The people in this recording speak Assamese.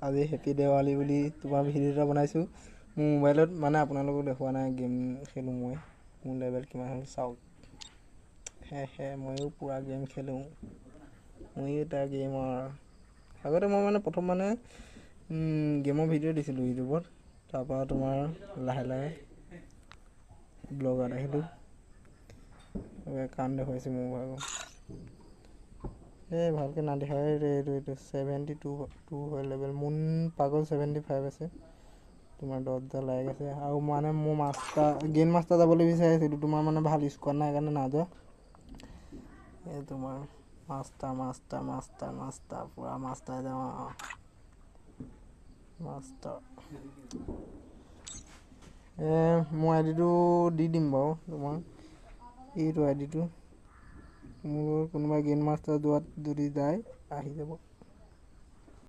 আজি হেপী দেৱালী বুলি তোমাৰ ভিডিঅ' এটা বনাইছোঁ মোৰ মোবাইলত মানে আপোনালোকক দেখুওৱা নাই গেম খেলোঁ মই মোৰ লেভেল কিমান হ'ল চাওক ময়ো পুৰা গেম খেলোঁ ময়ো এটা গেমৰ আগতে মই মানে প্ৰথম মানে গেমৰ ভিডিঅ' দিছিলোঁ ইউটিউবত তাৰপৰা তোমাৰ লাহে লাহে ব্লগত আহিলোঁ কাম দেখুৱাইছোঁ মোৰ ভাগৰ ভালকৈ নাদেখাই এইটো 72 হয় লেভেল মুন পাগল 75 আছে তোমাৰ 10টা লাইক আছে আৰু মানে মোৰ গেম মাষ্টাৰ যাবলৈ বিচাৰিছিলোঁ তোমাৰ মানে ভাল স্কোৱাড নাই কাৰণে নাযোৱা এই তোমাৰ মাষ্টাৰ পুৰা মাষ্টাৰ যাওঁ মই আইডিটো দি দিম বাৰু তোমাক এইটো আইডিটো মোৰ কোনোবা গেম মাষ্টাৰ যোৱাত যদি যায় আহি যাব